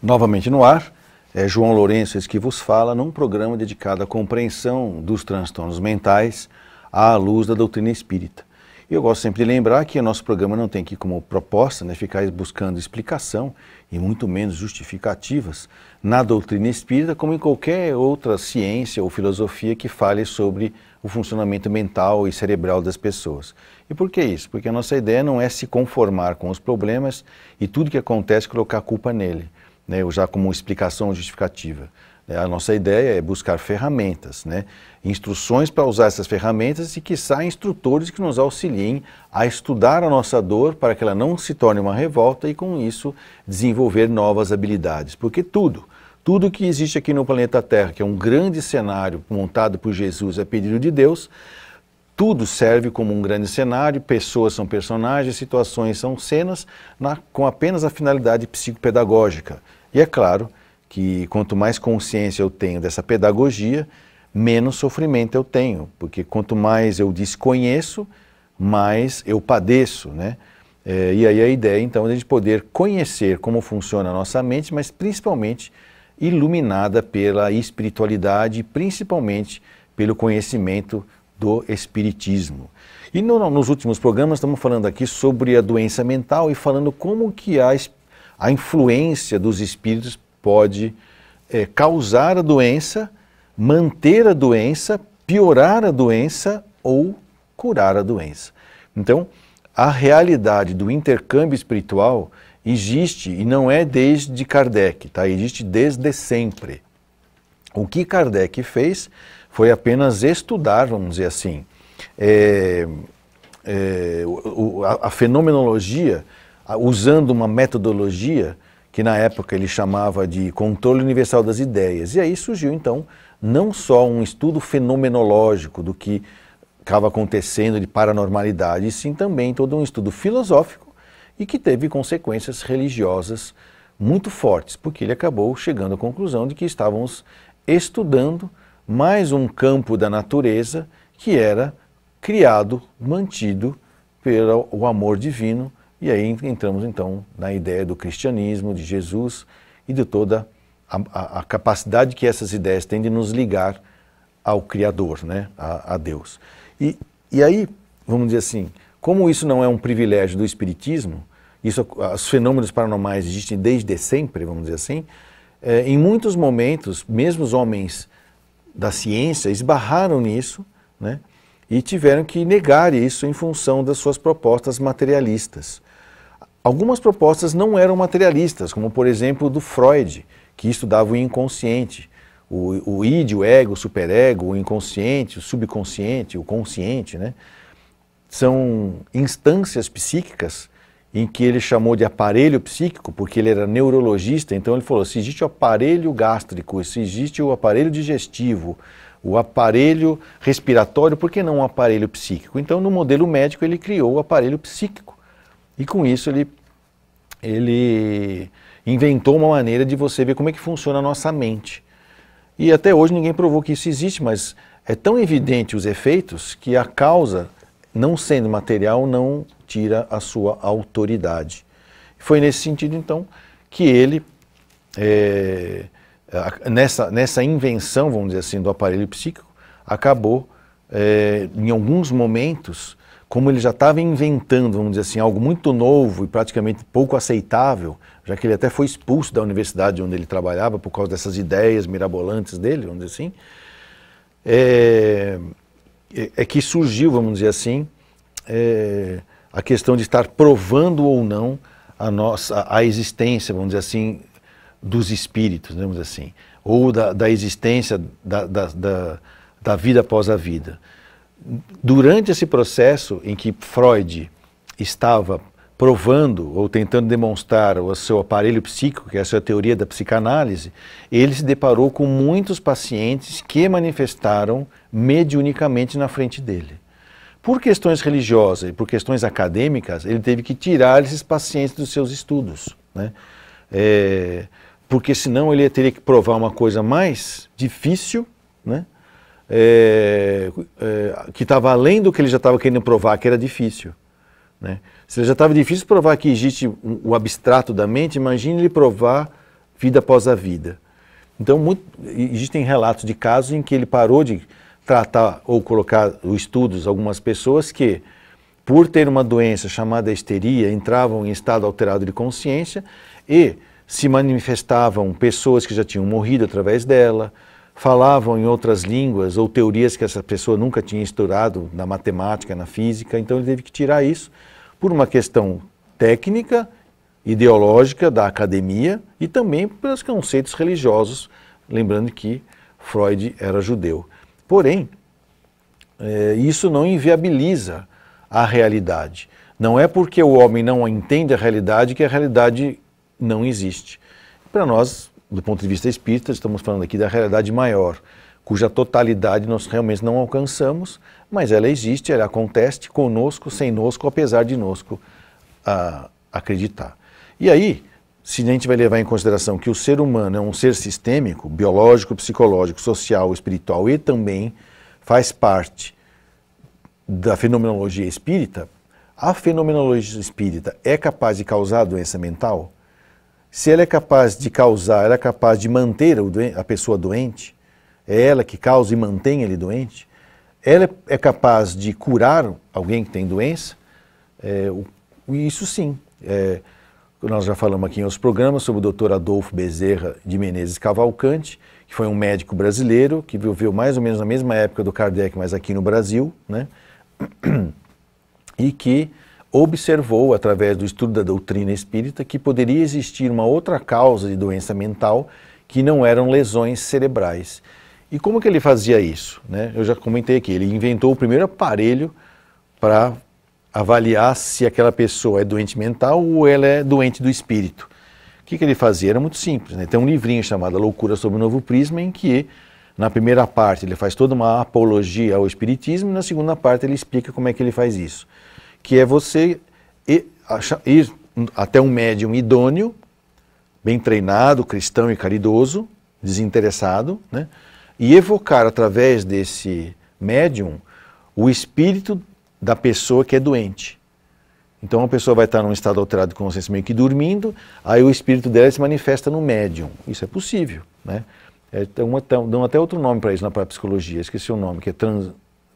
Novamente no ar, é João Lourenço que vos fala num programa dedicado à compreensão dos transtornos mentais à luz da doutrina espírita. E eu gosto sempre de lembrar que o nosso programa não tem aqui como proposta ficar buscando explicação e muito menos justificativas na doutrina espírita, como em qualquer outra ciência ou filosofia que fale sobre o funcionamento mental e cerebral das pessoas. E por que isso? Porque a nossa ideia não é se conformar com os problemas e tudo que acontece colocar a culpa nele, ou já como explicação justificativa. A nossa ideia é buscar ferramentas, instruções para usar essas ferramentas e, quiçá, instrutores que nos auxiliem a estudar a nossa dor para que ela não se torne uma revolta e, com isso, desenvolver novas habilidades. Porque tudo que existe aqui no planeta Terra, que é um grande cenário montado por Jesus a pedido de Deus, tudo serve como um grande cenário, pessoas são personagens, situações são cenas, com apenas a finalidade psicopedagógica. E é claro que quanto mais consciência eu tenho dessa pedagogia, menos sofrimento eu tenho, porque quanto mais eu desconheço, mais eu padeço, E aí a ideia então é de a gente poder conhecer como funciona a nossa mente, mas principalmente iluminada pela espiritualidade, principalmente pelo conhecimento do espiritismo. E nos últimos programas estamos falando aqui sobre a doença mental e falando como que a influência dos espíritos pode causar a doença, manter a doença, piorar a doença ou curar a doença. Então, a realidade do intercâmbio espiritual existe e não é desde Kardec, existe desde sempre. O que Kardec fez foi apenas estudar, vamos dizer assim, a fenomenologia, usando uma metodologia que na época ele chamava de controle universal das ideias. E aí surgiu então não só um estudo fenomenológico do que estava acontecendo de paranormalidade, e sim também todo um estudo filosófico e que teve consequências religiosas muito fortes, porque ele acabou chegando à conclusão de que estávamos estudando mais um campo da natureza que era criado, mantido pelo amor divino. E aí entramos então na ideia do cristianismo, de Jesus e de toda a capacidade que essas ideias têm de nos ligar ao Criador, a Deus. E aí, vamos dizer assim, como isso não é um privilégio do Espiritismo, os fenômenos paranormais existem desde sempre, vamos dizer assim, em muitos momentos, mesmo os homens da ciência esbarraram nisso, e tiveram que negar isso em função das suas propostas materialistas. Algumas propostas não eram materialistas, como por exemplo do Freud, que estudava o inconsciente, o id, o ego, o superego, o inconsciente, o subconsciente, o consciente, São instâncias psíquicas em que ele chamou de aparelho psíquico, porque ele era neurologista, então ele falou, se existe o aparelho gástrico, se existe o aparelho digestivo, o aparelho respiratório, por que não o aparelho psíquico? Então no modelo médico ele criou o aparelho psíquico. E com isso ele inventou uma maneira de você ver como é que funciona a nossa mente. E até hoje ninguém provou que isso existe, mas é tão evidente os efeitos que a causa, não sendo material, não tira a sua autoridade. Foi nesse sentido, então, que ele, nessa invenção, vamos dizer assim, do aparelho psíquico, acabou, em alguns momentos, como ele já estava inventando, vamos dizer assim, algo muito novo e praticamente pouco aceitável, já que ele até foi expulso da universidade onde ele trabalhava por causa dessas ideias mirabolantes dele, vamos dizer assim, que surgiu, vamos dizer assim, a questão de estar provando ou não a existência, vamos dizer assim, dos espíritos, vamos dizer assim, ou da existência da vida após a vida. Durante esse processo em que Freud estava provando ou tentando demonstrar o seu aparelho psíquico, que é a sua teoria da psicanálise, ele se deparou com muitos pacientes que manifestaram mediunicamente na frente dele. Por questões religiosas e por questões acadêmicas, ele teve que tirar esses pacientes dos seus estudos, porque senão ele teria que provar uma coisa mais difícil, que estava além do que ele já estava querendo provar, que era difícil. Se já estava difícil provar que existe o abstrato da mente, imagine ele provar vida após a vida. Então, existem relatos de casos em que ele parou de tratar ou colocar os estudos algumas pessoas que, por ter uma doença chamada histeria, entravam em estado alterado de consciência e se manifestavam pessoas que já tinham morrido através dela, falavam em outras línguas ou teorias que essa pessoa nunca tinha estudado na matemática, na física. Então ele teve que tirar isso por uma questão técnica, ideológica da academia e também pelos conceitos religiosos, lembrando que Freud era judeu. Porém, isso não inviabiliza a realidade. Não é porque o homem não entende a realidade que a realidade não existe. Para nós, do ponto de vista espírita, estamos falando aqui da realidade maior, cuja totalidade nós realmente não alcançamos, mas ela existe, ela acontece conosco, sem nosco, apesar de nosco acreditar. E aí, se a gente vai levar em consideração que o ser humano é um ser sistêmico, biológico, psicológico, social, espiritual e também faz parte da fenomenologia espírita, a fenomenologia espírita é capaz de causar doença mental? Se ela é capaz de causar, ela é capaz de manter a pessoa doente? É ela que causa e mantém ele doente? Ela é capaz de curar alguém que tem doença? Isso sim. Nós já falamos aqui em outros programas sobre o Dr. Adolfo Bezerra de Menezes Cavalcante, que foi um médico brasileiro que viveu mais ou menos na mesma época do Kardec, mas aqui no Brasil, né? E que observou, através do estudo da doutrina espírita, que poderia existir uma outra causa de doença mental que não eram lesões cerebrais. E como que ele fazia isso, né? Eu já comentei aqui, ele inventou o primeiro aparelho para avaliar se aquela pessoa é doente mental ou ela é doente do espírito. O que ele fazia? Era muito simples, né? Tem um livrinho chamado Loucura sob o Novo Prisma, em que, na primeira parte, ele faz toda uma apologia ao espiritismo, e na segunda parte ele explica como é que ele faz isso. Que é você ir até um médium idôneo, bem treinado, cristão e caridoso, desinteressado, né? E evocar através desse médium o espírito da pessoa que é doente. Então a pessoa vai estar num estado alterado de consciência meio que dormindo, aí o espírito dela se manifesta no médium. Isso é possível, né? Dão até outro nome para isso na psicologia, esqueci o nome, que é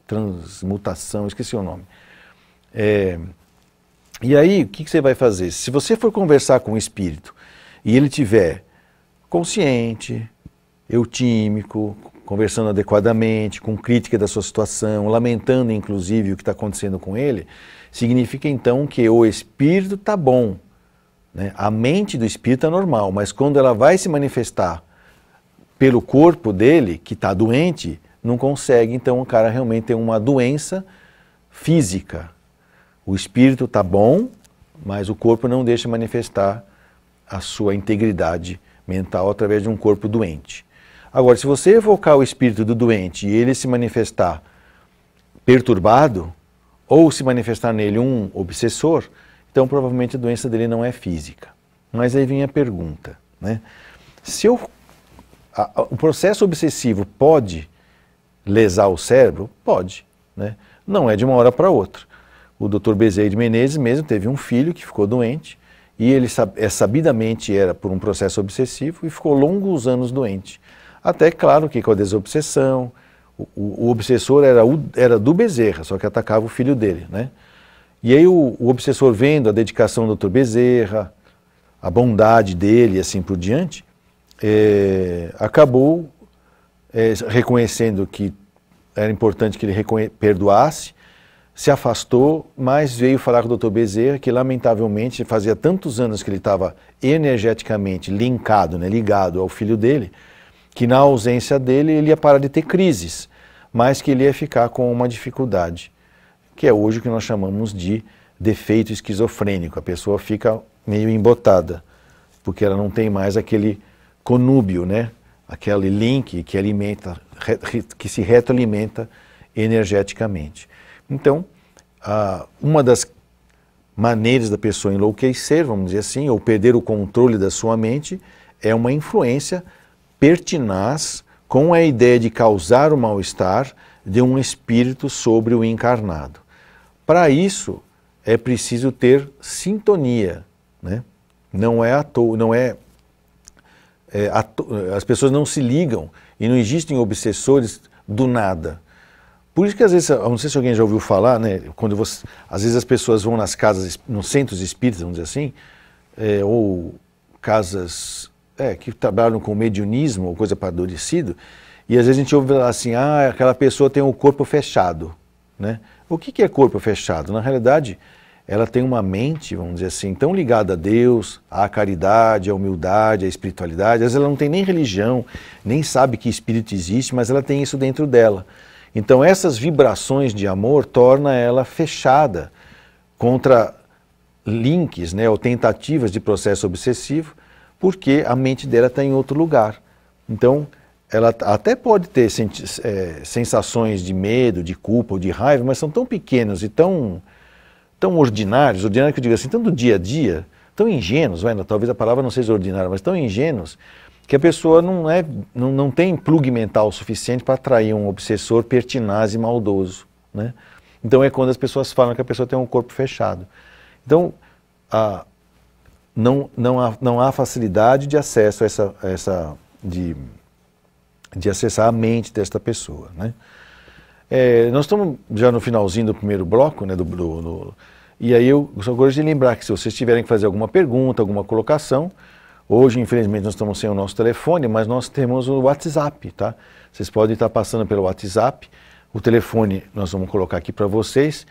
transmutação, esqueci o nome. E aí, o que você vai fazer? Se você for conversar com o espírito e ele tiver consciente, eutímico, conversando adequadamente, com crítica da sua situação, lamentando inclusive o que está acontecendo com ele, significa então que o espírito está bom, né? A mente do espírito é normal, mas quando ela vai se manifestar pelo corpo dele, que está doente, não consegue, então o cara realmente tem uma doença física. O espírito está bom, mas o corpo não deixa manifestar a sua integridade mental através de um corpo doente. Agora, se você evocar o espírito do doente e ele se manifestar perturbado, ou se manifestar nele um obsessor, então provavelmente a doença dele não é física. Mas aí vem a pergunta, né? O processo obsessivo pode lesar o cérebro? Pode, né? Não é de uma hora para outra. O Dr. Bezerra de Menezes mesmo teve um filho que ficou doente e ele sabidamente era por um processo obsessivo e ficou longos anos doente. Até, claro, que com a desobsessão, o obsessor era do Bezerra, só que atacava o filho dele, né? E aí o obsessor, vendo a dedicação do Dr. Bezerra, a bondade dele e assim por diante, acabou reconhecendo que era importante que ele perdoasse, se afastou, mas veio falar com o Dr. Bezerra que, lamentavelmente, fazia tantos anos que ele estava energeticamente linkado, né, ligado ao filho dele, que na ausência dele ele ia parar de ter crises, mas que ele ia ficar com uma dificuldade, que é hoje o que nós chamamos de defeito esquizofrênico. A pessoa fica meio embotada, porque ela não tem mais aquele conúbio, né? Aquele link que alimenta, que se retroalimenta energeticamente. Então, uma das maneiras da pessoa enlouquecer, vamos dizer assim, ou perder o controle da sua mente, é uma influência pertinaz com a ideia de causar o mal-estar de um espírito sobre o encarnado. Para isso, é preciso ter sintonia, né? Não é as pessoas não se ligam e não existem obsessores do nada. Por isso que às vezes, não sei se alguém já ouviu falar, né, às vezes as pessoas vão nas casas, nos centros espíritas, vamos dizer assim, ou casas que trabalham com mediunismo ou coisa parecida, e às vezes a gente ouve falar assim, aquela pessoa tem o corpo fechado, né? O que é corpo fechado? Na realidade, ela tem uma mente, vamos dizer assim, tão ligada a Deus, à caridade, à humildade, à espiritualidade. Às vezes ela não tem nem religião, nem sabe que espírito existe, mas ela tem isso dentro dela. Então essas vibrações de amor tornam ela fechada contra links, né, ou tentativas de processo obsessivo, porque a mente dela está em outro lugar. Então ela até pode ter sensações de medo, de culpa ou de raiva, mas são tão pequenos e tão ordinários que eu digo assim, tão do dia a dia, tão ingênuos, talvez a palavra não seja ordinária, mas tão ingênuos, que a pessoa não tem plug mental suficiente para atrair um obsessor pertinaz e maldoso, né? Então é quando as pessoas falam que a pessoa tem um corpo fechado. Então não há facilidade de acesso de acessar a mente desta pessoa, né? Nós estamos já no finalzinho do primeiro bloco, né, e aí eu só gostaria de lembrar que se vocês tiverem que fazer alguma pergunta, alguma colocação, hoje infelizmente nós estamos sem o nosso telefone, mas nós temos o WhatsApp, tá? Vocês podem estar passando pelo WhatsApp, o telefone nós vamos colocar aqui para vocês,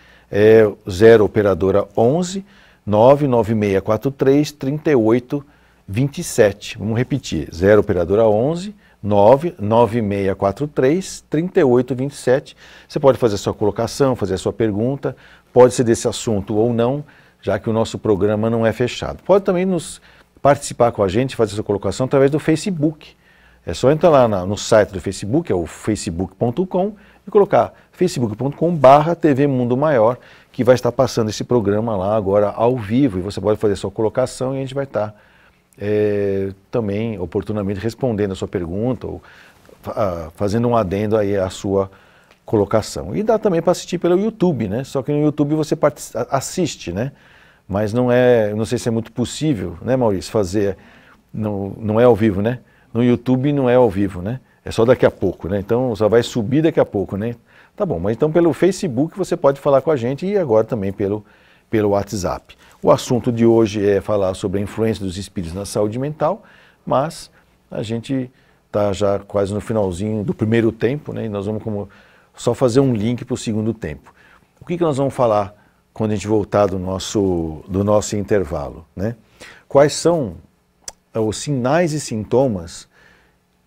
0 operadora 11 99643 3827. Vamos repetir, 0 operadora 11 99643 3827. Você pode fazer a sua colocação, fazer a sua pergunta, pode ser desse assunto ou não, já que o nosso programa não é fechado. Pode também participar com a gente, fazer a sua colocação através do Facebook. É só entrar lá no site do Facebook, é o facebook.com, e colocar facebook.com/TV Mundo Maior, que vai estar passando esse programa lá agora ao vivo, e você pode fazer a sua colocação e a gente vai estar também oportunamente respondendo a sua pergunta ou fazendo um adendo aí à sua colocação. E dá também para assistir pelo YouTube, né? Só que no YouTube você assiste, né? Mas não sei se é muito possível, né, Maurício, fazer, não é ao vivo, né? No YouTube não é ao vivo, né? É só daqui a pouco, né? Então só vai subir daqui a pouco, né? Tá bom, mas então pelo Facebook você pode falar com a gente e agora também pelo WhatsApp. O assunto de hoje é falar sobre a influência dos espíritos na saúde mental, mas a gente está já quase no finalzinho do primeiro tempo, né? E nós vamos só fazer um link para o segundo tempo. O que nós vamos falar quando a gente voltar do nosso intervalo, né? Quais são os sinais e sintomas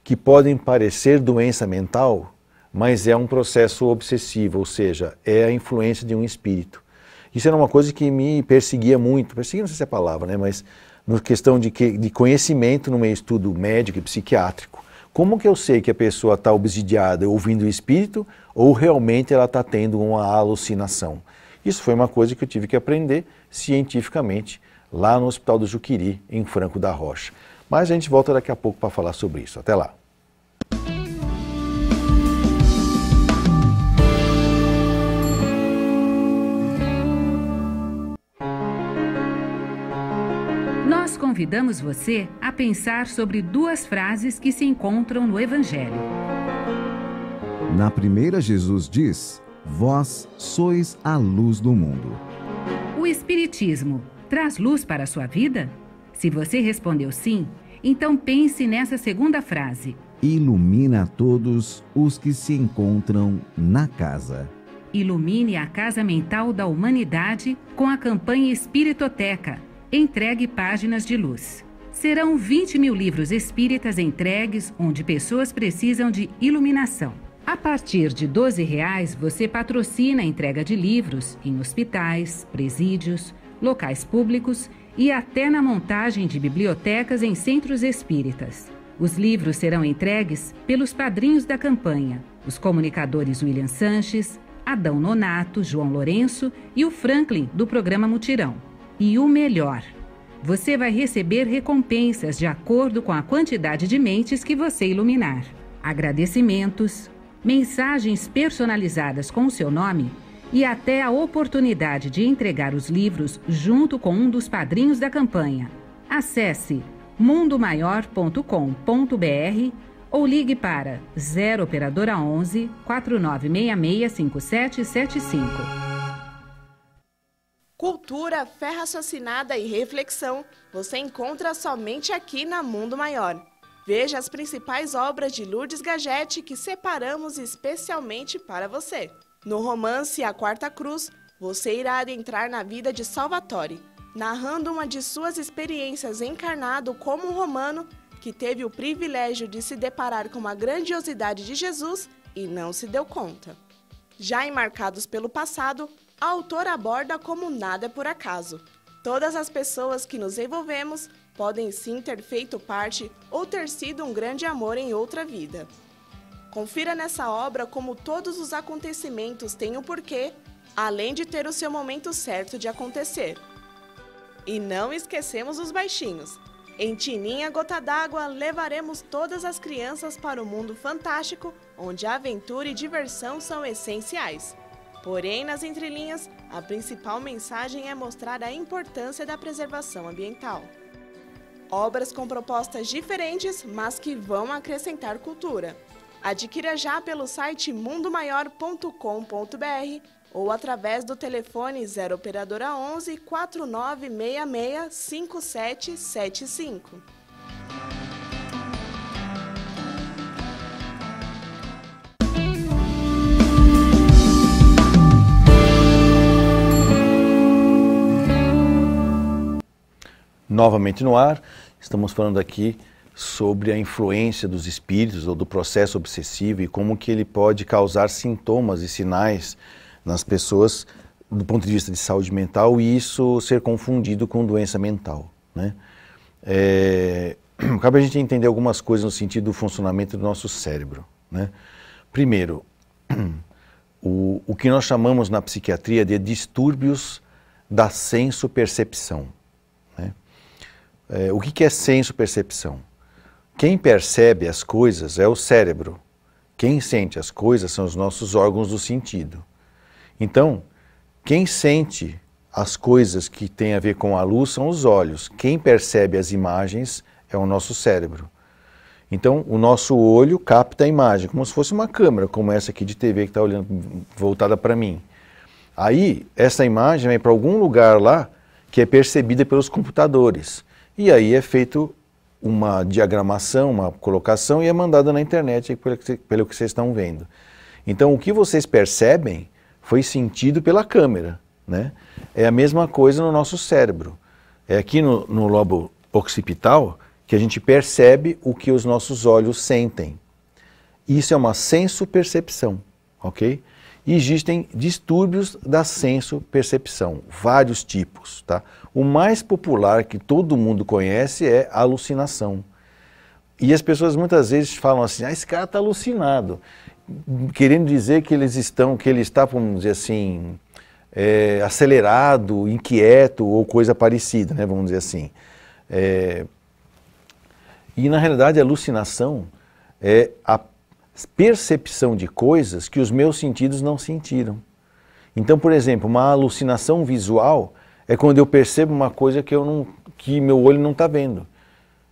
que podem parecer doença mental, mas é um processo obsessivo, ou seja, é a influência de um espírito. Isso era uma coisa que me perseguia muito, perseguia não sei se é a palavra, né, mas na questão de conhecimento no meio estudo médico e psiquiátrico. Como que eu sei que a pessoa está obsidiada ouvindo o espírito ou realmente ela está tendo uma alucinação? Isso foi uma coisa que eu tive que aprender cientificamente lá no Hospital do Juqueri, em Franco da Rocha. Mas a gente volta daqui a pouco para falar sobre isso. Até lá. Nós convidamos você a pensar sobre duas frases que se encontram no Evangelho. Na primeira, Jesus diz: vós sois a luz do mundo. O Espiritismo traz luz para a sua vida? Se você respondeu sim, então pense nessa segunda frase. Ilumina a todos os que se encontram na casa. Ilumine a casa mental da humanidade com a campanha Espiritoteca. Entregue páginas de luz. Serão 20 mil livros espíritas entregues onde pessoas precisam de iluminação. A partir de R$ 12,00, você patrocina a entrega de livros em hospitais, presídios, locais públicos e até na montagem de bibliotecas em centros espíritas. Os livros serão entregues pelos padrinhos da campanha, os comunicadores William Sanches, Adão Nonato, João Lourenço e o Franklin do programa Mutirão. E o melhor, você vai receber recompensas de acordo com a quantidade de mentes que você iluminar. Agradecimentos, mensagens personalizadas com o seu nome e até a oportunidade de entregar os livros junto com um dos padrinhos da campanha. Acesse mundomaior.com.br ou ligue para 0 operadora 11 4966 5775. Cultura, fé raciocinada e reflexão você encontra somente aqui na Mundo Maior. Veja as principais obras de Lourdes Gaggetti que separamos especialmente para você. No romance A Quarta Cruz, você irá adentrar na vida de Salvatore, narrando uma de suas experiências encarnado como um romano que teve o privilégio de se deparar com a grandiosidade de Jesus e não se deu conta. Já em Marcados pelo Passado, a autora aborda como nada é por acaso. Todas as pessoas que nos envolvemos podem sim ter feito parte ou ter sido um grande amor em outra vida. Confira nessa obra como todos os acontecimentos têm um porquê, além de ter o seu momento certo de acontecer. E não esquecemos os baixinhos. Em Tininha Gota d'Água, levaremos todas as crianças para o mundo fantástico, onde aventura e diversão são essenciais. Porém, nas entrelinhas, a principal mensagem é mostrar a importância da preservação ambiental. Obras com propostas diferentes, mas que vão acrescentar cultura. Adquira já pelo site mundomaior.com.br ou através do telefone 0 operadora 11 4966 5775. Novamente no ar, estamos falando aqui sobre a influência dos espíritos ou do processo obsessivo e como que ele pode causar sintomas e sinais nas pessoas do ponto de vista de saúde mental e isso ser confundido com doença mental, né? Cabe a gente entender algumas coisas no sentido do funcionamento do nosso cérebro, né? Primeiro, o que nós chamamos na psiquiatria de distúrbios da senso-percepção, né? O que é senso-percepção? Quem percebe as coisas é o cérebro. Quem sente as coisas são os nossos órgãos do sentido. Então, quem sente as coisas que têm a ver com a luz são os olhos. Quem percebe as imagens é o nosso cérebro. Então, o nosso olho capta a imagem, como se fosse uma câmera, como essa aqui de TV que está olhando, voltada para mim. Aí, essa imagem vai para algum lugar lá que é percebida pelos computadores. E aí é feito uma diagramação, uma colocação e é mandada na internet pelo que vocês estão vendo. Então o que vocês percebem foi sentido pela câmera, né? É a mesma coisa no nosso cérebro. É aqui no lobo occipital que a gente percebe o que os nossos olhos sentem. Isso é uma senso-percepção, ok? E existem distúrbios da senso-percepção, vários tipos, tá? O mais popular que todo mundo conhece é a alucinação. E as pessoas muitas vezes falam assim, esse cara está alucinado, querendo dizer que ele está, vamos dizer assim, acelerado, inquieto ou coisa parecida, né? Vamos dizer assim. E na realidade a alucinação é a percepção de coisas que os meus sentidos não sentiram. Então, por exemplo, uma alucinação visual é quando eu percebo uma coisa que meu olho não está vendo,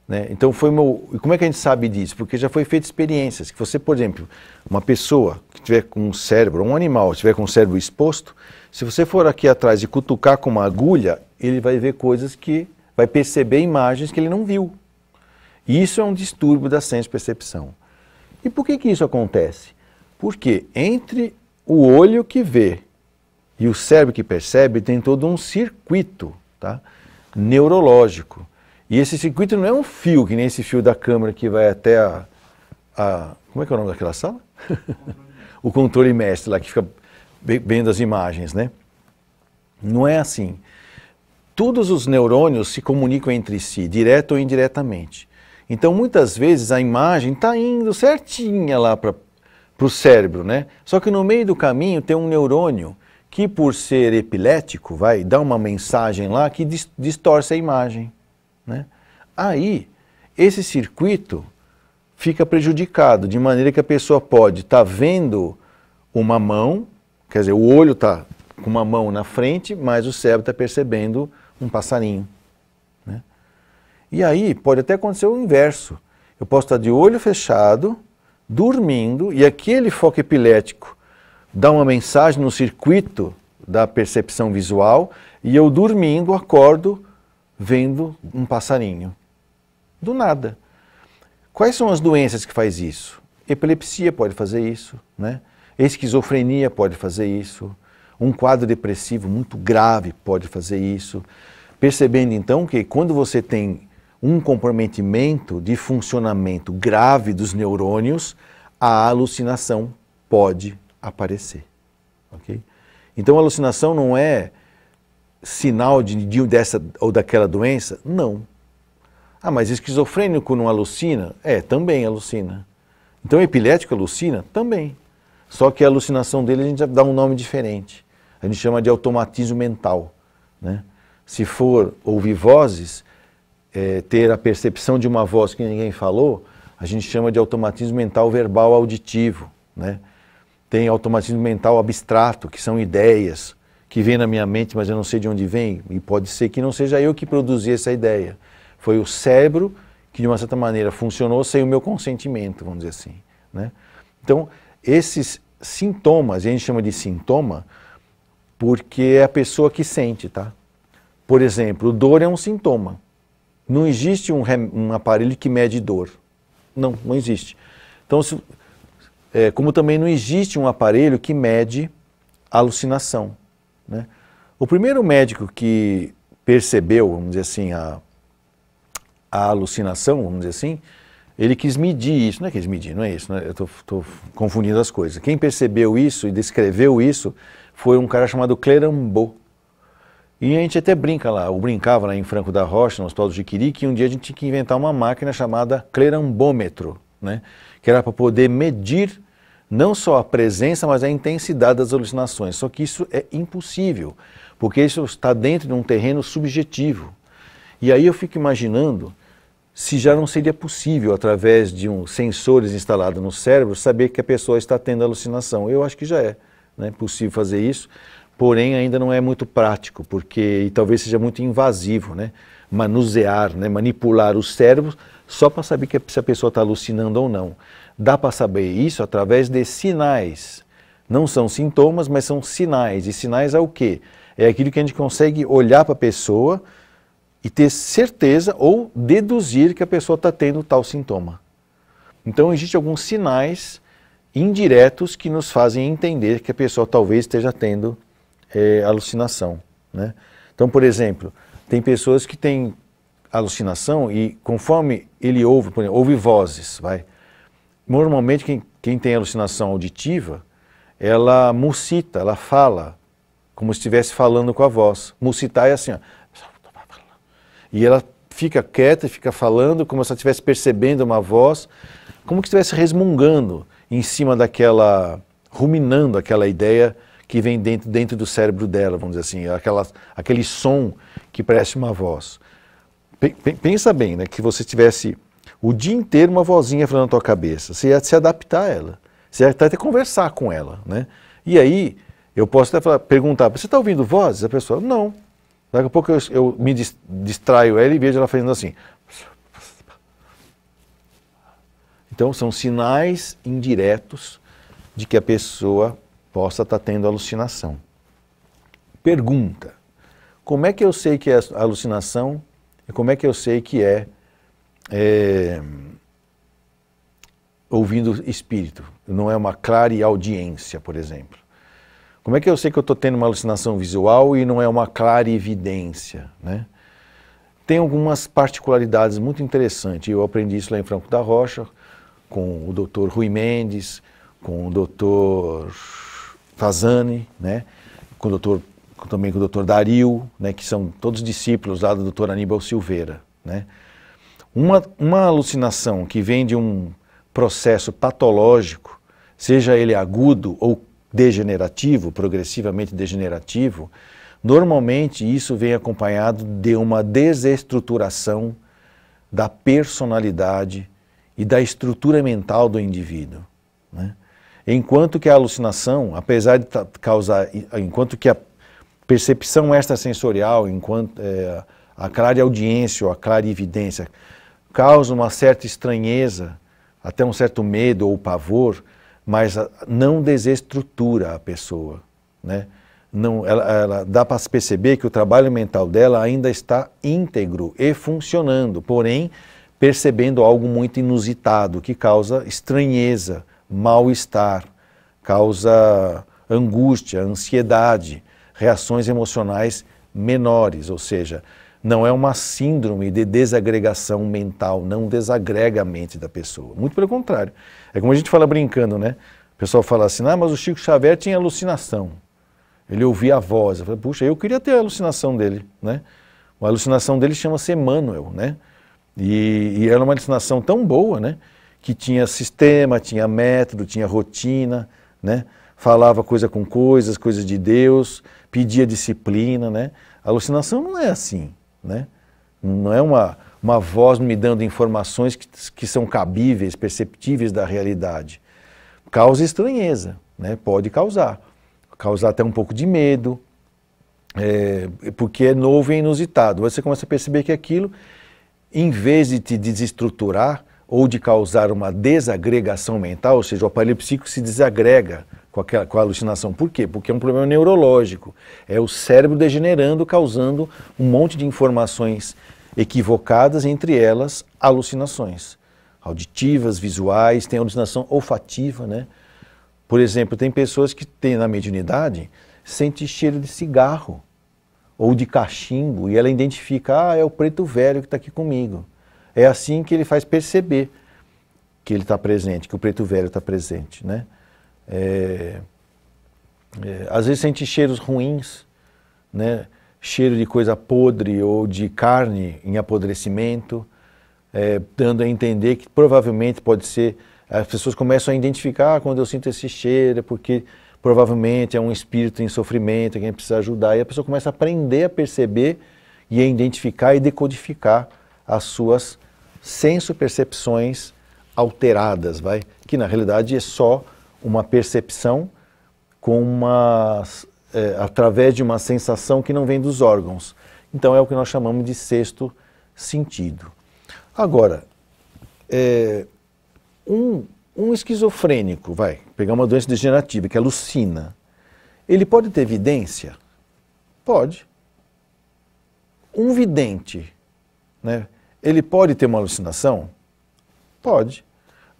né? Então e como é que a gente sabe disso? Porque já foi feita experiências que você, por exemplo, uma pessoa que tiver com um cérebro, um animal que tiver com o cérebro exposto, se você for aqui atrás e cutucar com uma agulha, ele vai ver coisas vai perceber imagens que ele não viu. E isso é um distúrbio da senso-percepção. E por que isso acontece? Porque entre o olho que vê e o cérebro que percebe tem todo um circuito, tá? Neurológico. E esse circuito não é um fio, que nem esse fio da câmera que vai até como é que é o nome daquela sala? O controle mestre lá, que fica vendo as imagens, né? Não é assim. Todos os neurônios se comunicam entre si, direto ou indiretamente. Então, muitas vezes, a imagem está indo certinha lá para o cérebro, né? Só que no meio do caminho tem um neurônio que, por ser epilético, vai dar uma mensagem lá que distorce a imagem, né? Aí, esse circuito fica prejudicado, de maneira que a pessoa pode estar vendo uma mão, quer dizer, o olho está com uma mão na frente, mas o cérebro está percebendo um passarinho, né? E aí pode até acontecer o inverso. Eu posso estar de olho fechado, dormindo, e aquele foco epilético dá uma mensagem no circuito da percepção visual, e eu dormindo acordo vendo um passarinho. Do nada. Quais são as doenças que faz isso? Epilepsia pode fazer isso, né? Esquizofrenia pode fazer isso, um quadro depressivo muito grave pode fazer isso. Percebendo então que quando você tem um comprometimento de funcionamento grave dos neurônios, a alucinação pode aparecer. Okay? Então a alucinação não é sinal dessa ou daquela doença? Não. Ah, mas esquizofrênico não alucina? Também alucina. Então epilético alucina? Também. Só que a alucinação dele a gente dá um nome diferente. A gente chama de automatismo mental, né? Se for ouvir vozes, ter a percepção de uma voz que ninguém falou, a gente chama de automatismo mental verbal auditivo, né? Tem automatismo mental abstrato, que são ideias que vêm na minha mente, mas eu não sei de onde vem, e pode ser que não seja eu que produzi essa ideia. Foi o cérebro que, de uma certa maneira, funcionou sem o meu consentimento, vamos dizer assim, né? Então, esses sintomas, a gente chama de sintoma, porque é a pessoa que sente, tá? Por exemplo, dor é um sintoma. Não existe um aparelho que mede dor. Não existe. Então, como também não existe um aparelho que mede alucinação, né? O primeiro médico que percebeu, vamos dizer assim, a alucinação, vamos dizer assim, ele quis medir isso. Não é que quis medir, não é isso, né? Eu estou confundindo as coisas. Quem percebeu isso e descreveu isso foi um cara chamado Clérambault. E a gente até brincava lá em Franco da Rocha, no Hospital do Jiquiri, que um dia a gente tinha que inventar uma máquina chamada clerambômetro, né? Que era para poder medir não só a presença, mas a intensidade das alucinações. Só que isso é impossível, porque isso está dentro de um terreno subjetivo. E aí eu fico imaginando se já não seria possível, através de sensores instalados no cérebro, saber que a pessoa está tendo alucinação. Eu acho que já é, né, possível fazer isso. Porém, ainda não é muito prático, porque talvez seja muito invasivo, né? Manusear, né? Manipular o cérebro só para saber se a pessoa está alucinando ou não. Dá para saber isso através de sinais. Não são sintomas, mas são sinais. E sinais é o quê? É aquilo que a gente consegue olhar para a pessoa e ter certeza ou deduzir que a pessoa está tendo tal sintoma. Então, existem alguns sinais indiretos que nos fazem entender que a pessoa talvez esteja tendo alucinação, né? Então, por exemplo, tem pessoas que têm alucinação e conforme ele ouve, por exemplo, ouve vozes, normalmente quem tem alucinação auditiva, ela musita, ela fala como se estivesse falando com a voz. Musitar é assim, ó, e ela fica quieta e fica falando como se ela estivesse percebendo uma voz, como que estivesse resmungando em cima ruminando aquela ideia que vem dentro do cérebro dela, vamos dizer assim, aquele som que parece uma voz. Pensa bem, né, que você tivesse o dia inteiro uma vozinha falando na tua cabeça, você ia se adaptar a ela, você ia até conversar com ela, né? E aí, eu posso até perguntar, você está ouvindo vozes? A pessoa, não. Daqui a pouco eu me distraio ela e vejo ela fazendo assim. Então, são sinais indiretos de que a pessoa possa estar tendo alucinação. Pergunta: como é que eu sei que é alucinação e como é que eu sei que é ouvindo espírito? Não é uma clareaudiência, por exemplo. Como é que eu sei que eu estou tendo uma alucinação visual e não é uma clarividência, né? Tem algumas particularidades muito interessantes. Eu aprendi isso lá em Franco da Rocha, com o Dr. Rui Mendes, com o Dr. Fazani, né? Também com o Dr. Dario, né? Que são todos discípulos lá do Dr. Aníbal Silveira, né? Uma alucinação que vem de um processo patológico, seja ele agudo ou degenerativo, progressivamente degenerativo, normalmente isso vem acompanhado de uma desestruturação da personalidade e da estrutura mental do indivíduo, né? Enquanto que a alucinação, apesar de causar, enquanto que a percepção extrasensorial, enquanto a clareaudiência ou a clarividência causa uma certa estranheza, até um certo medo ou pavor, mas não desestrutura a pessoa, né? Não, ela dá para perceber que o trabalho mental dela ainda está íntegro e funcionando, porém percebendo algo muito inusitado, que causa estranheza, mal-estar, causa angústia, ansiedade, reações emocionais menores, ou seja, não é uma síndrome de desagregação mental, não desagrega a mente da pessoa. Muito pelo contrário. É como a gente fala brincando, né? O pessoal fala assim, mas o Chico Xavier tinha alucinação. Ele ouvia a voz. Eu falei, puxa, eu queria ter a alucinação dele, né? A alucinação dele chama-se Emmanuel, né? E era uma alucinação tão boa, né? Que tinha sistema, tinha método, tinha rotina, né? Falava coisa com coisas de Deus, pedia disciplina, né? A alucinação não é assim, né? Não é uma voz me dando informações que são cabíveis, perceptíveis da realidade. Causa estranheza, né? Pode causar até um pouco de medo, porque é novo e inusitado. Você começa a perceber que aquilo, em vez de te desestruturar ou de causar uma desagregação mental, ou seja, o aparelho psíquico se desagrega com a alucinação. Por quê? Porque é um problema neurológico. É o cérebro degenerando, causando um monte de informações equivocadas, entre elas alucinações auditivas, visuais, tem alucinação olfativa, né? Por exemplo, tem pessoas que têm na mediunidade, sente cheiro de cigarro ou de cachimbo e ela identifica, é o preto velho que está aqui comigo. É assim que ele faz perceber que ele está presente, que o preto velho está presente, né? Às vezes sente cheiros ruins, né? Cheiro de coisa podre ou de carne em apodrecimento, dando a entender que provavelmente pode ser. As pessoas começam a identificar, quando eu sinto esse cheiro, é porque provavelmente é um espírito em sofrimento, quem precisa ajudar. E a pessoa começa a aprender a perceber e a identificar e decodificar as suas senso-percepções alteradas, que na realidade é só uma percepção através de uma sensação que não vem dos órgãos. Então é o que nós chamamos de sexto sentido. Agora, um esquizofrênico, pegar uma doença degenerativa que alucina, ele pode ter evidência? Pode. Um vidente, né? Ele pode ter uma alucinação? Pode.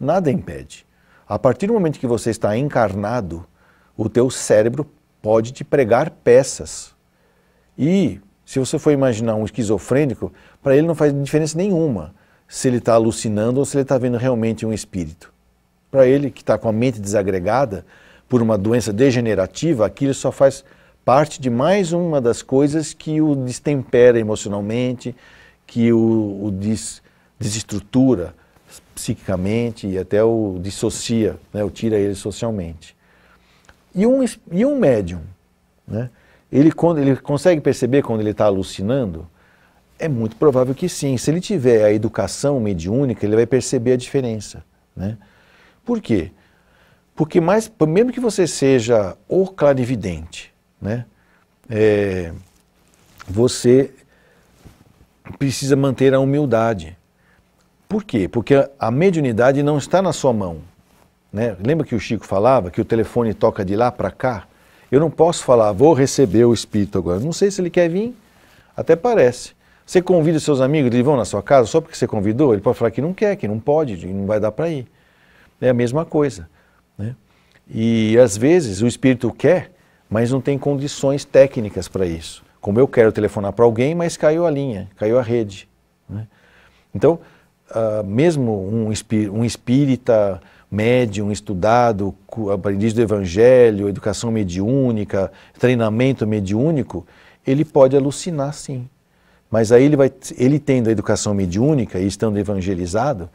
Nada impede. A partir do momento que você está encarnado, o teu cérebro pode te pregar peças. E, se você for imaginar um esquizofrênico, para ele não faz diferença nenhuma se ele está alucinando ou se ele está vendo realmente um espírito. Para ele, que está com a mente desagregada por uma doença degenerativa, aquilo só faz parte de mais uma das coisas que o destempera emocionalmente, que o desestrutura psiquicamente e até o dissocia, né, o tira ele socialmente. E um médium, né, ele consegue perceber quando ele está alucinando? É muito provável que sim. Se ele tiver a educação mediúnica, ele vai perceber a diferença, né? Por quê? Porque mesmo que você seja o clarividente, né, você precisa manter a humildade. Por quê? Porque a mediunidade não está na sua mão, né? Lembra que o Chico falava que o telefone toca de lá para cá? Eu não posso falar, vou receber o espírito agora. Não sei se ele quer vir, até parece. Você convida seus amigos, eles vão na sua casa só porque você convidou? Ele pode falar que não quer, que não pode, que não vai dar para ir. É a mesma coisa, né? E às vezes o espírito quer, mas não tem condições técnicas para isso. Como eu quero telefonar para alguém, mas caiu a linha, caiu a rede, né? Então, mesmo um espírita médium, estudado, aprendiz do evangelho, educação mediúnica, treinamento mediúnico, ele pode alucinar sim. Mas aí ele tendo a educação mediúnica e estando evangelizado,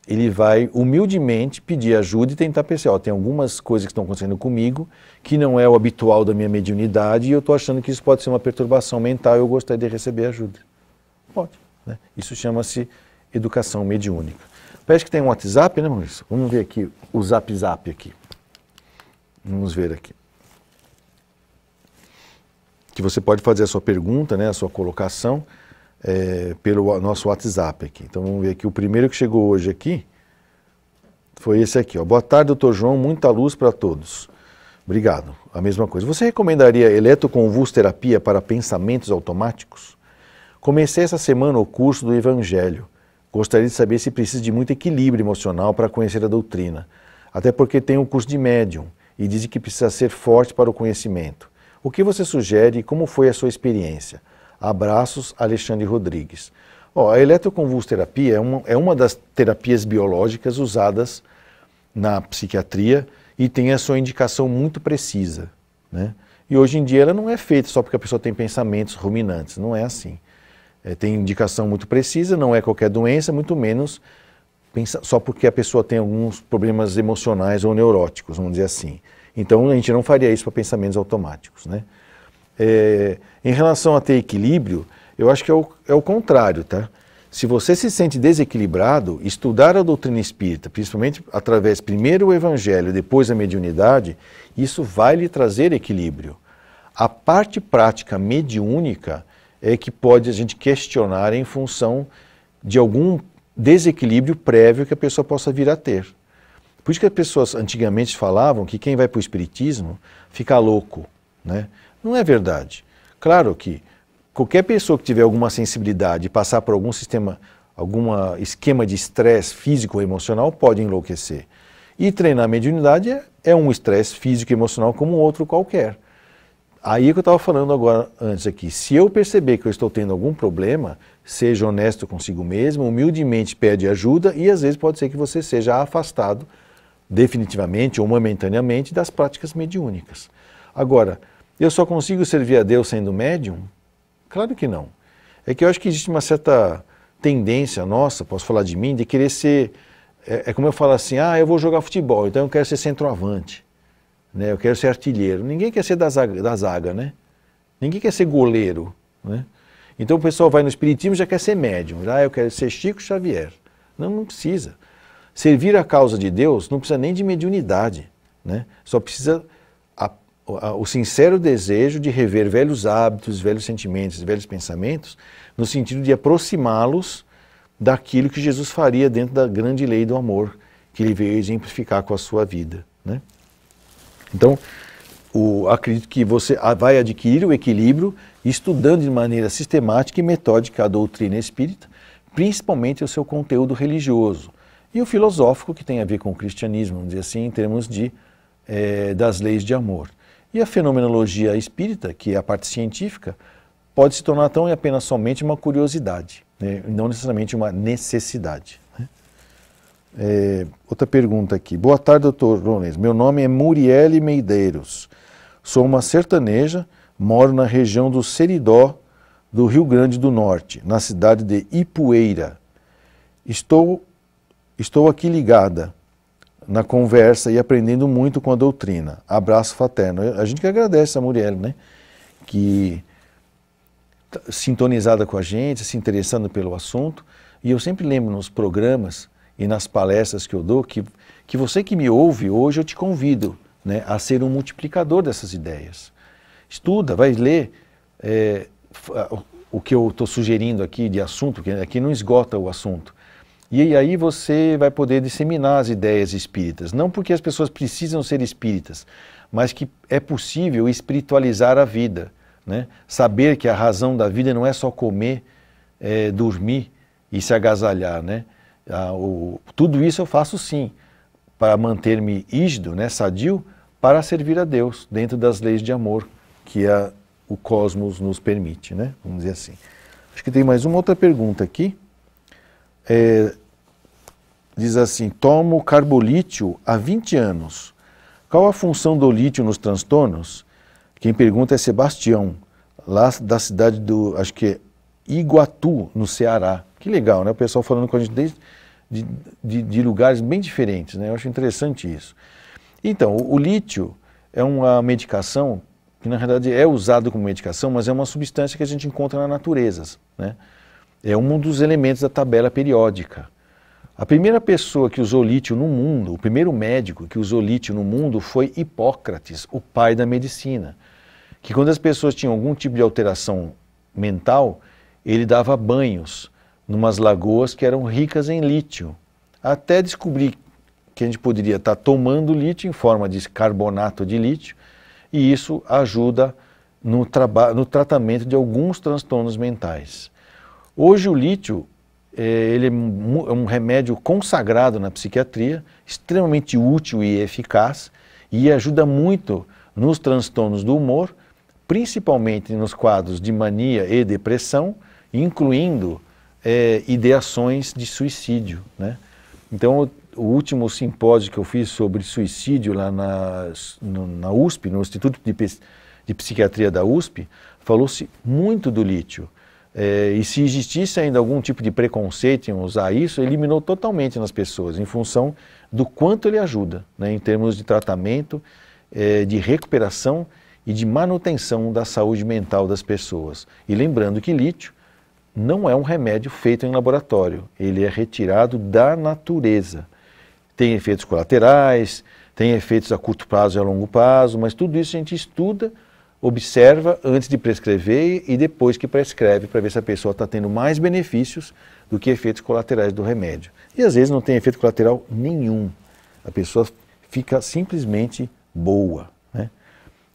ele vai humildemente pedir ajuda e tentar perceber, tem algumas coisas que estão acontecendo comigo que não é o habitual da minha mediunidade e eu estou achando que isso pode ser uma perturbação mental e eu gostaria de receber ajuda. Pode, né? Isso chama-se educação mediúnica. Parece que tem um WhatsApp, né, Maurício? Vamos ver aqui o Zap aqui. Vamos ver aqui. Que você pode fazer a sua pergunta, né, a sua colocação. pelo nosso WhatsApp aqui. Então vamos ver aqui, o primeiro que chegou hoje aqui foi esse aqui, ó. Boa tarde, doutor João, muita luz para todos. Obrigado, a mesma coisa. Você recomendaria eletroconvulsoterapia para pensamentos automáticos? Comecei essa semana o curso do Evangelho. Gostaria de saber se precisa de muito equilíbrio emocional para conhecer a doutrina. Até porque tem um curso de médium e dizem que precisa ser forte para o conhecimento. O que você sugere e como foi a sua experiência? Abraços, Alexandre Rodrigues. A eletroconvulsoterapia é uma das terapias biológicas usadas na psiquiatria e tem a sua indicação muito precisa, né? E hoje em dia ela não é feita só porque a pessoa tem pensamentos ruminantes, não é assim. Tem indicação muito precisa, não é qualquer doença, muito menos só porque a pessoa tem alguns problemas emocionais ou neuróticos, vamos dizer assim. Então a gente não faria isso para pensamentos automáticos, né? Em relação a ter equilíbrio, eu acho que é o contrário, tá? Se você se sente desequilibrado, estudar a doutrina espírita, principalmente através primeiro o Evangelho, depois a mediunidade, isso vai lhe trazer equilíbrio. A parte prática mediúnica é que pode a gente questionar em função de algum desequilíbrio prévio que a pessoa possa vir a ter. Por isso que as pessoas antigamente falavam que quem vai para o espiritismo fica louco, né? Não é verdade. Claro que qualquer pessoa que tiver alguma sensibilidade e passar por algum esquema de estresse físico ou emocional pode enlouquecer. E treinar a mediunidade é um estresse físico e emocional como outro qualquer. Aí é que eu estava falando agora antes aqui. Se eu perceber que eu estou tendo algum problema, seja honesto consigo mesmo, humildemente pede ajuda e às vezes pode ser que você seja afastado definitivamente ou momentaneamente das práticas mediúnicas. Agora, eu só consigo servir a Deus sendo médium? Claro que não. É que eu acho que existe uma certa tendência nossa, posso falar de mim, de querer ser... É como eu falo assim, eu vou jogar futebol, então eu quero ser centroavante, né? Eu quero ser artilheiro. Ninguém quer ser da zaga, né? Ninguém quer ser goleiro, né? Então o pessoal vai no espiritismo e já quer ser médium. Eu quero ser Chico Xavier. Não precisa. Servir a causa de Deus não precisa nem de mediunidade, né? Só precisa o sincero desejo de rever velhos hábitos, velhos sentimentos, velhos pensamentos, no sentido de aproximá-los daquilo que Jesus faria dentro da grande lei do amor, que ele veio exemplificar com a sua vida, né? Então, acredito que você vai adquirir o equilíbrio estudando de maneira sistemática e metódica a doutrina espírita, principalmente o seu conteúdo religioso, e o filosófico, que tem a ver com o cristianismo, vamos dizer assim, em termos das leis de amor. E a fenomenologia espírita, que é a parte científica, pode se tornar tão e apenas somente uma curiosidade, né? Não necessariamente uma necessidade, né? Outra pergunta aqui. Boa tarde, doutor Rones. Meu nome é Muriele Meideiros. Sou uma sertaneja, moro na região do Seridó, do Rio Grande do Norte, na cidade de Ipueira. Estou aqui ligada na conversa e aprendendo muito com a doutrina. Abraço fraterno. A gente que agradece a Muriel, né? Que sintonizada com a gente, se interessando pelo assunto. E eu sempre lembro nos programas e nas palestras que eu dou que você que me ouve hoje, eu te convido, né, a ser um multiplicador dessas ideias. Estuda, vai ler o que eu estou sugerindo aqui de assunto, que aqui não esgota o assunto. E aí você vai poder disseminar as ideias espíritas, não porque as pessoas precisam ser espíritas, mas que é possível espiritualizar a vida, né? Saber que a razão da vida não é só comer, dormir e se agasalhar, né? Tudo isso eu faço sim, para manter-me ígido, né, sadio, para servir a Deus, dentro das leis de amor que o cosmos nos permite, né? Vamos dizer assim. Acho que tem mais uma outra pergunta aqui. Diz assim, tomo carbolítio há 20 anos. Qual a função do lítio nos transtornos? Quem pergunta é Sebastião, lá da cidade acho que é Iguatu, no Ceará. Que legal, né? O pessoal falando com a gente de lugares bem diferentes, né? Eu acho interessante isso. Então, o lítio é uma medicação que, na realidade, é usado como medicação, mas é uma substância que a gente encontra na natureza, né? É um dos elementos da tabela periódica. A primeira pessoa que usou lítio no mundo, o primeiro médico que usou lítio no mundo foi Hipócrates, o pai da medicina. Que quando as pessoas tinham algum tipo de alteração mental, ele dava banhos numas lagoas que eram ricas em lítio, até descobrir que a gente poderia estar tomando lítio em forma de carbonato de lítio, e isso ajuda no tratamento de alguns transtornos mentais. Hoje o lítio ele é um remédio consagrado na psiquiatria, extremamente útil e eficaz, e ajuda muito nos transtornos do humor, principalmente nos quadros de mania e depressão, incluindo ideações de suicídio, né? Então, o último simpósio que eu fiz sobre suicídio lá na USP, no Instituto de Psiquiatria da USP, falou-se muito do lítio. E se existisse ainda algum tipo de preconceito em usar isso, eliminou totalmente nas pessoas, em função do quanto ele ajuda, né, em termos de tratamento, de recuperação e de manutenção da saúde mental das pessoas. E lembrando que lítio não é um remédio feito em laboratório, ele é retirado da natureza. Tem efeitos colaterais, tem efeitos a curto prazo e a longo prazo, mas tudo isso a gente estuda, observa antes de prescrever e depois que prescreve, para ver se a pessoa está tendo mais benefícios do que efeitos colaterais do remédio. E às vezes não tem efeito colateral nenhum, a pessoa fica simplesmente boa, né?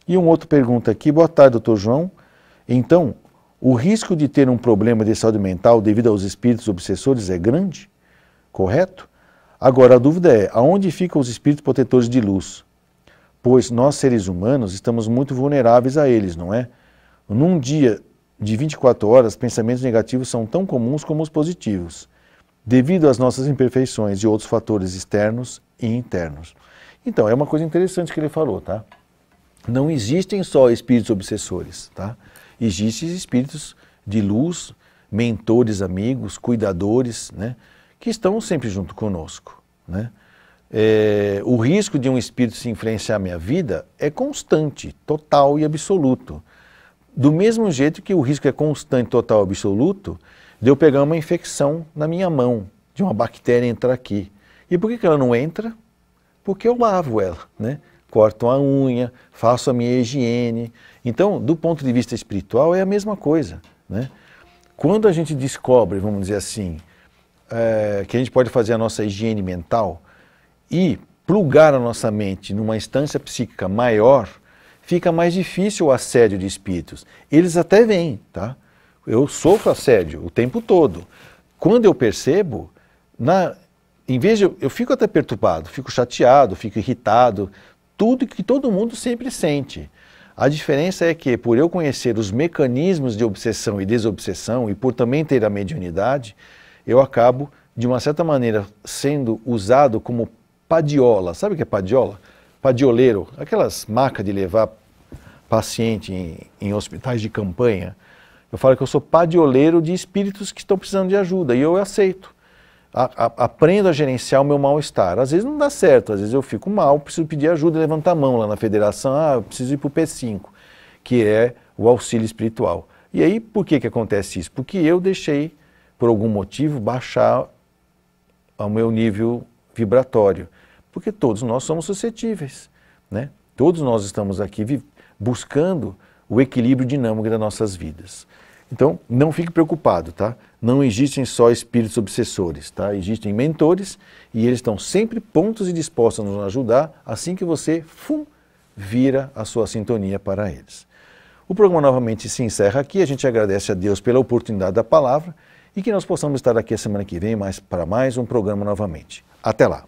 E uma outra pergunta aqui, boa tarde, doutor João. Então, o risco de ter um problema de saúde mental devido aos espíritos obsessores é grande? Correto? Agora, a dúvida é, aonde ficam os espíritos protetores de luz? Pois nós, seres humanos, estamos muito vulneráveis a eles, não é? Num dia de 24 horas, pensamentos negativos são tão comuns como os positivos, devido às nossas imperfeições e outros fatores externos e internos. Então, é uma coisa interessante que ele falou, tá? Não existem só espíritos obsessores, tá? Existem espíritos de luz, mentores, amigos, cuidadores, né? Que estão sempre junto conosco, né? O risco de um espírito se influenciar a minha vida é constante, total e absoluto. Do mesmo jeito que o risco é constante, total e absoluto, de eu pegar uma infecção na minha mão, de uma bactéria entrar aqui. E por que ela não entra? Porque eu lavo ela, né? Corto a unha, faço a minha higiene. Então, do ponto de vista espiritual, é a mesma coisa, né? Quando a gente descobre, vamos dizer assim, que a gente pode fazer a nossa higiene mental e plugar a nossa mente numa instância psíquica maior, fica mais difícil o assédio de espíritos. Eles até vêm, tá? Eu sofro assédio o tempo todo. Quando eu percebo, em vez de eu fico até perturbado, fico chateado, fico irritado, tudo que todo mundo sempre sente. A diferença é que, por eu conhecer os mecanismos de obsessão e desobsessão e por também ter a mediunidade, eu acabo, de uma certa maneira, sendo usado como padiola. Sabe o que é padiola? Padioleiro, aquelas macas de levar paciente em hospitais de campanha. Eu falo que eu sou padioleiro de espíritos que estão precisando de ajuda e eu aceito. Aprendo a gerenciar o meu mal-estar. Às vezes não dá certo, às vezes eu fico mal, preciso pedir ajuda, levantar a mão lá na federação, eu preciso ir para o P5, que é o auxílio espiritual. E aí, por que acontece isso? Porque eu deixei, por algum motivo, baixar o meu nível vibratório. Porque todos nós somos suscetíveis, né? Todos nós estamos aqui buscando o equilíbrio dinâmico das nossas vidas. Então, não fique preocupado, tá? Não existem só espíritos obsessores, tá? Existem mentores e eles estão sempre prontos e dispostos a nos ajudar assim que você, vira a sua sintonia para eles. O programa novamente se encerra aqui, a gente agradece a Deus pela oportunidade da palavra e que nós possamos estar aqui a semana que vem para mais um programa novamente. Até lá!